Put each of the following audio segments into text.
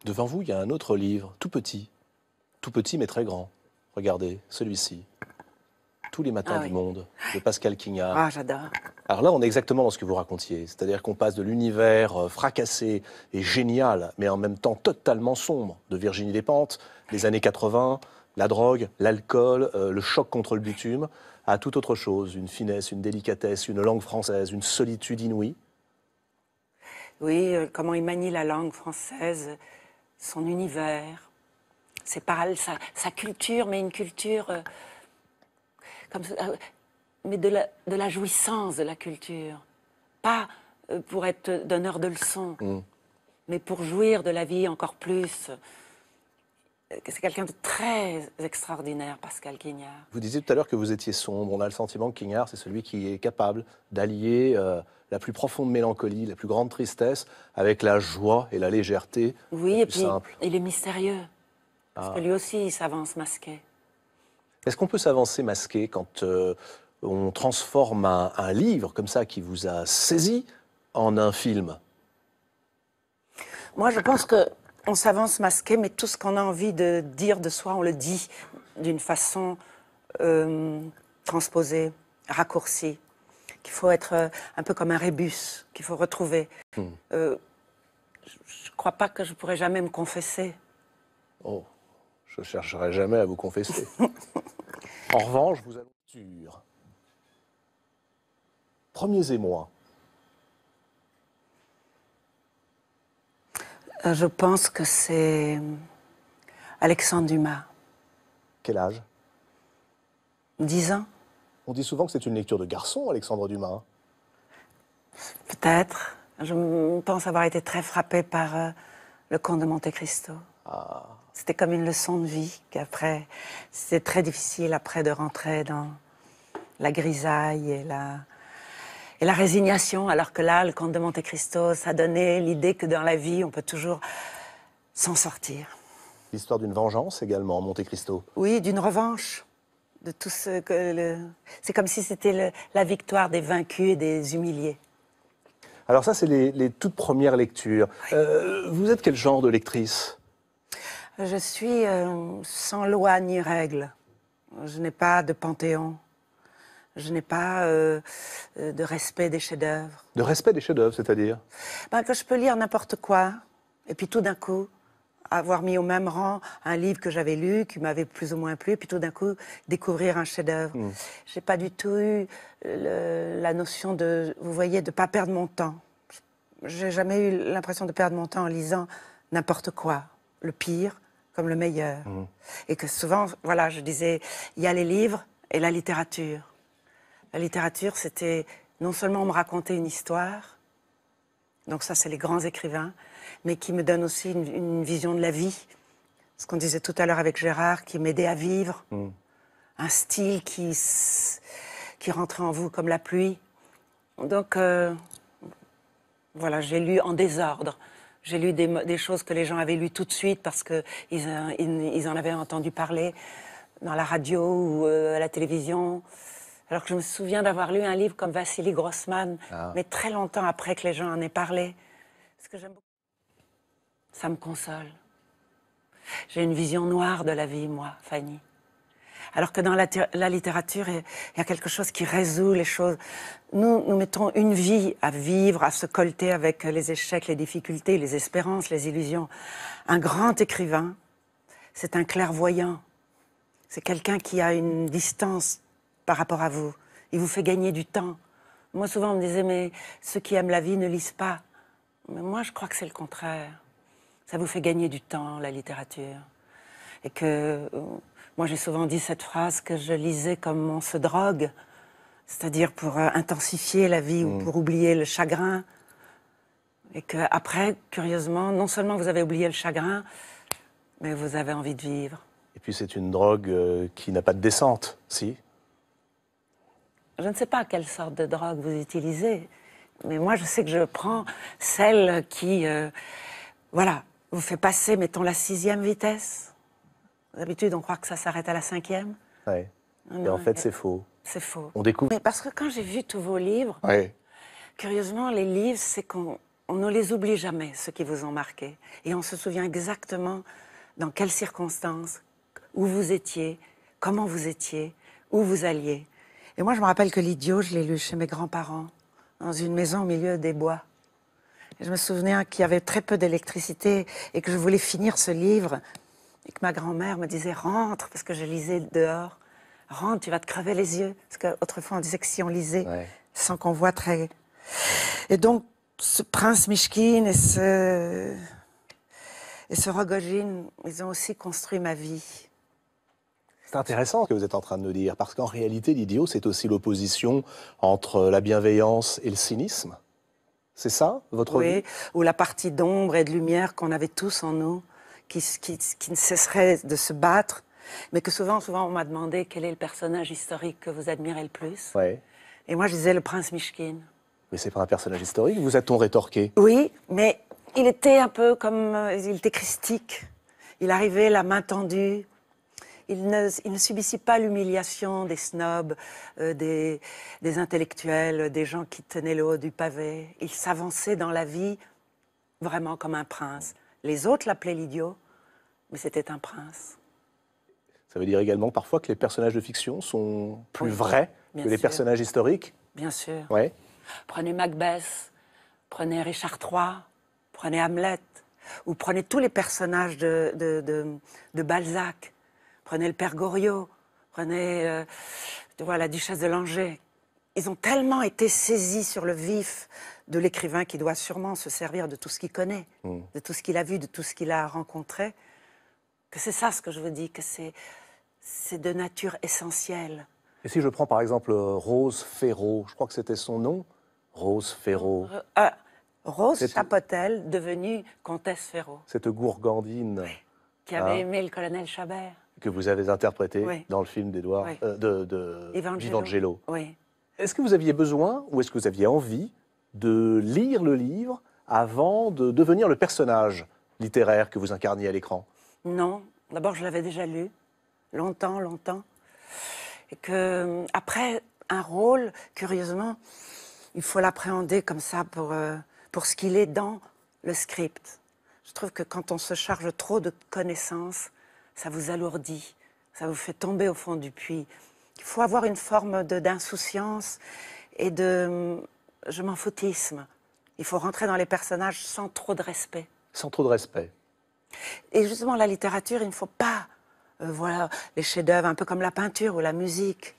Devant vous, il y a un autre livre, tout petit mais très grand. Regardez, celui-ci. Tous les matins Ah du oui. monde, de Pascal Quignard. Ah, j'adore. Alors là, on est exactement dans ce que vous racontiez. C'est-à-dire qu'on passe de l'univers fracassé et génial, mais en même temps totalement sombre, de Virginie Despentes, les années 80, la drogue, l'alcool, le choc contre le bitume, à toute autre chose. Une finesse, une délicatesse, une langue française, une solitude inouïe. Oui, comment il manie la langue française, son univers, ses paroles, sa culture, mais une culture mais de la jouissance de la culture. Pas pour être donneur de leçons, mais pour jouir de la vie encore plus. C'est quelqu'un de très extraordinaire, Pascal Quignard. Vous disiez tout à l'heure que vous étiez sombre. On a le sentiment que Quignard, c'est celui qui est capable d'allier la plus profonde mélancolie, la plus grande tristesse, avec la joie et la légèreté Oui, la et plus puis simple. il est mystérieux. Parce Ah. que lui aussi, il s'avance masqué. Est-ce qu'on peut s'avancer masqué quand on transforme un livre comme ça qui vous a saisi en un film? Moi, je pense que on s'avance masqué, mais tout ce qu'on a envie de dire de soi, on le dit d'une façon transposée, raccourcie. Qu'il faut être un peu comme un rébus, qu'il faut retrouver. Je ne crois pas que je pourrais jamais me confesser. Oh, je ne chercherai jamais à vous confesser. En revanche, vous allez sur Premiers émois. Je pense que c'est Alexandre Dumas. Quel âge? 10 ans, On dit souvent que c'est une lecture de garçon, Alexandre Dumas. peut-être. Je pense avoir été très frappée par Le Comte de Monte-Cristo. C'était comme une leçon de vie qu'après, c'était très difficile après de rentrer dans la grisaille et la résignation, alors que là, Le Comte de Monte-Cristo, ça donnait l'idée que dans la vie, on peut toujours s'en sortir. L'histoire d'une vengeance également, Monte Cristo. Oui, d'une revanche. De tout ce que c'est comme si c'était la victoire des vaincus et des humiliés. Alors ça, c'est les toutes premières lectures. Vous êtes quel genre de lectrice? Je suis sans loi ni règle. Je n'ai pas de panthéon. Je n'ai pas de respect des chefs-d'œuvre. De respect des chefs-d'œuvre, c'est-à-dire? Ben, que je peux lire n'importe quoi, et puis tout d'un coup, avoir mis au même rang un livre que j'avais lu, qui m'avait plus ou moins plu, et puis tout d'un coup, découvrir un chef-d'œuvre. J'ai pas du tout eu la notion de, vous voyez, de pas perdre mon temps. J'ai jamais eu l'impression de perdre mon temps en lisant n'importe quoi, le pire comme le meilleur. Et que souvent, voilà, je disais, il y a les livres et la littérature. La littérature, c'était non seulement me raconter une histoire, donc ça, c'est les grands écrivains, mais qui me donne aussi une vision de la vie. Ce qu'on disait tout à l'heure avec Gérard, qui m'aidait à vivre. Un style qui rentrait en vous comme la pluie. Donc, voilà, j'ai lu en désordre. J'ai lu des choses que les gens avaient lues tout de suite parce qu'ils en avaient entendu parler dans la radio ou à la télévision. Alors que je me souviens d'avoir lu un livre comme Vassili Grossman, mais très longtemps après que les gens en aient parlé. Ce que j'aime beaucoup, ça me console. J'ai une vision noire de la vie, moi, Fanny. Alors que dans la littérature, il y a quelque chose qui résout les choses. Nous mettons une vie à vivre, à se colter avec les échecs, les difficultés, les espérances, les illusions. Un grand écrivain, c'est un clairvoyant. C'est quelqu'un qui a une distance par rapport à vous. Il vous fait gagner du temps. Moi, souvent, on me disait, mais ceux qui aiment la vie ne lisent pas. Mais moi, je crois que c'est le contraire. Ça vous fait gagner du temps, la littérature. Et que, moi, j'ai souvent dit cette phrase que je lisais comme on se drogue, c'est-à-dire pour intensifier la vie ou pour oublier le chagrin. Et qu'après, curieusement, non seulement vous avez oublié le chagrin, mais vous avez envie de vivre. Et puis c'est une drogue qui n'a pas de descente, si? Je ne sais pas quelle sorte de drogue vous utilisez, mais moi, je sais que je prends celle qui, voilà, vous fait passer, mettons, la 6e vitesse. D'habitude, on croit que ça s'arrête à la 5e. Ouais. Et Non, en fait, c'est faux. c'est faux. On découvre... Mais parce que quand j'ai vu tous vos livres, Ouais. curieusement, les livres, c'est qu'on on ne les oublie jamais, ceux qui vous ont marqué. Et on se souvient exactement dans quelles circonstances, où vous étiez, comment vous étiez, où vous alliez. Et moi, je me rappelle que l'Idiot, je l'ai lu chez mes grands-parents, dans une maison au milieu des bois. Et je me souviens qu'il y avait très peu d'électricité et que je voulais finir ce livre et que ma grand-mère me disait « Rentre », parce que je lisais dehors. « Rentre, tu vas te crever les yeux ». Parce qu'autrefois, on disait que si on lisait sans qu'on voit très... Et donc, ce prince Mishkin et ce Rogojin, ils ont aussi construit ma vie. C'est intéressant ce que vous êtes en train de nous dire, parce qu'en réalité, l'Idiot, c'est aussi l'opposition entre la bienveillance et le cynisme. C'est ça, votre vie? Oui, ou la partie d'ombre et de lumière qu'on avait tous en nous, qui ne cesserait de se battre, mais que souvent, on m'a demandé quel est le personnage historique que vous admirez le plus. Ouais. Et moi, je disais le prince Mishkin. Mais c'est pas un personnage historique, vous a-t-on rétorqué? Oui, mais il était un peu comme... il était christique. Il arrivait la main tendue. Il ne subissait pas l'humiliation des snobs, des intellectuels, des gens qui tenaient le haut du pavé. Il s'avançait dans la vie vraiment comme un prince. Les autres l'appelaient l'idiot, mais c'était un prince. Ça veut dire également parfois que les personnages de fiction sont plus vrais que les personnages historiques? Bien sûr. Ouais. Prenez Macbeth, prenez Richard III, prenez Hamlet, ou prenez tous les personnages de Balzac. Prenez le père Goriot, prenez la duchesse de Langeais. Ils ont tellement été saisis sur le vif de l'écrivain qui doit sûrement se servir de tout ce qu'il connaît, de tout ce qu'il a vu, de tout ce qu'il a rencontré, que c'est ça ce que je vous dis, que c'est de nature essentielle. Et si je prends par exemple Rose Ferraud, je crois que c'était son nom, Rose Ferraud. Rose Chapotel, devenue comtesse Ferraud. Cette gourgandine. Oui, qui avait aimé le colonel Chabert. Que vous avez interprété dans le film d'Édouard, d'Evangelo. Oui. Est-ce que vous aviez besoin, ou est-ce que vous aviez envie, de lire le livre avant de devenir le personnage littéraire que vous incarniez à l'écran? Non. D'abord, je l'avais déjà lu, longtemps. Et que, après, un rôle, curieusement, il faut l'appréhender comme ça pour ce qu'il est dans le script. Je trouve que quand on se charge trop de connaissances, ça vous alourdit, ça vous fait tomber au fond du puits. Il faut avoir une forme d'insouciance et de je m'en foutisme. Il faut rentrer dans les personnages sans trop de respect. Sans trop de respect. Et justement, la littérature, il ne faut pas, les chefs-d'œuvre, un peu comme la peinture ou la musique.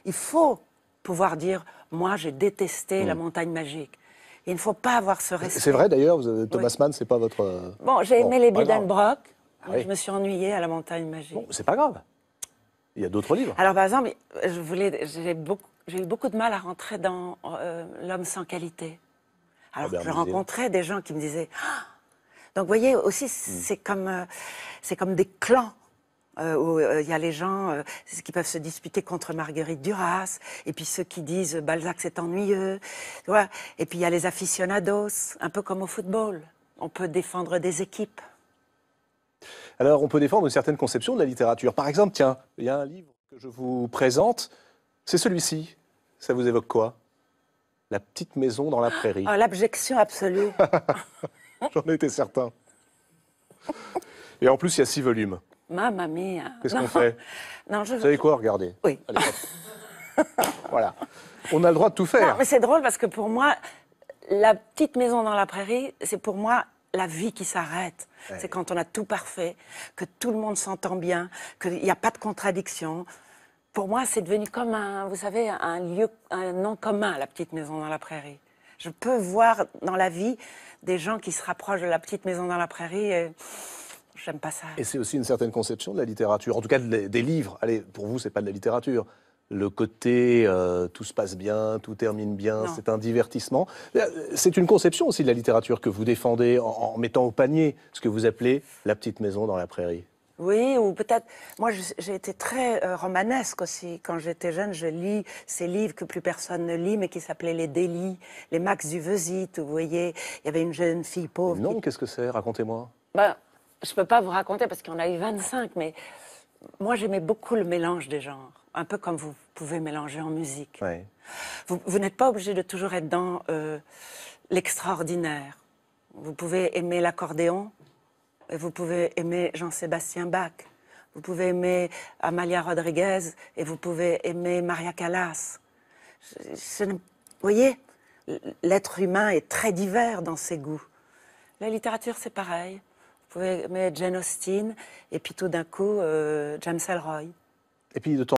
Il faut pouvoir dire, moi, j'ai détesté la montagne magique. Il ne faut pas avoir ce respect. C'est vrai d'ailleurs, Thomas Mann, c'est pas votre... Bon, j'ai aimé les Buddenbrock. Oui. Je me suis ennuyée à la montagne magique. Bon, c'est pas grave. Il y a d'autres livres. Alors, par exemple, j'ai eu beaucoup de mal à rentrer dans L'homme sans qualité. Alors, je rencontrais des gens qui me disaient... Ah. Donc, vous voyez, aussi, c'est comme des clans. Où il y a les gens qui peuvent se disputer contre Marguerite Duras, et puis ceux qui disent Balzac c'est ennuyeux, tu vois. Et puis il y a les aficionados, un peu comme au football. On peut défendre des équipes. Alors on peut défendre une certaine conception de la littérature. Par exemple, tiens, il y a un livre que je vous présente, c'est celui-ci. Ça vous évoque quoi? La petite maison dans la prairie. Oh, l'abjection absolue. J'en étais certain. Et en plus, il y a 6 volumes. Mamma mia. Qu'est-ce qu'on fait? Non, Vous savez quoi? Regardez. Oui. Allez, voilà. On a le droit de tout faire. Non, mais c'est drôle parce que pour moi, la petite maison dans la prairie, c'est pour moi la vie qui s'arrête. Ouais. C'est quand on a tout parfait, que tout le monde s'entend bien, qu'il n'y a pas de contradiction. Pour moi, c'est devenu comme vous savez, un lieu, un nom commun, la petite maison dans la prairie. Je peux voir dans la vie des gens qui se rapprochent de la petite maison dans la prairie et j'aime pas ça. Et c'est aussi une certaine conception de la littérature, en tout cas des livres. Allez, pour vous, c'est pas de la littérature. Le côté tout se passe bien, tout termine bien, c'est un divertissement. C'est une conception aussi de la littérature que vous défendez en mettant au panier ce que vous appelez la petite maison dans la prairie. Oui, ou peut-être... Moi, j'ai été très romanesque aussi. Quand j'étais jeune, je lis ces livres que plus personne ne lit, mais qui s'appelaient les délits, les Max Duvesit, où vous voyez, il y avait une jeune fille pauvre. Non, qu'est-ce que c'est? Racontez-moi. Ben, je ne peux pas vous raconter parce qu'il y en a eu 25, mais moi, j'aimais beaucoup le mélange des genres. Un peu comme vous pouvez mélanger en musique. Ouais. Vous n'êtes pas obligé de toujours être dans l'extraordinaire. Vous pouvez aimer l'accordéon et vous pouvez aimer Jean-Sébastien Bach. Vous pouvez aimer Amalia Rodriguez et vous pouvez aimer Maria Callas. Vous voyez, l'être humain est très divers dans ses goûts. La littérature, c'est pareil. Vous pouvez aimer Jane Austen et puis tout d'un coup, James Ellroy. Et puis de temps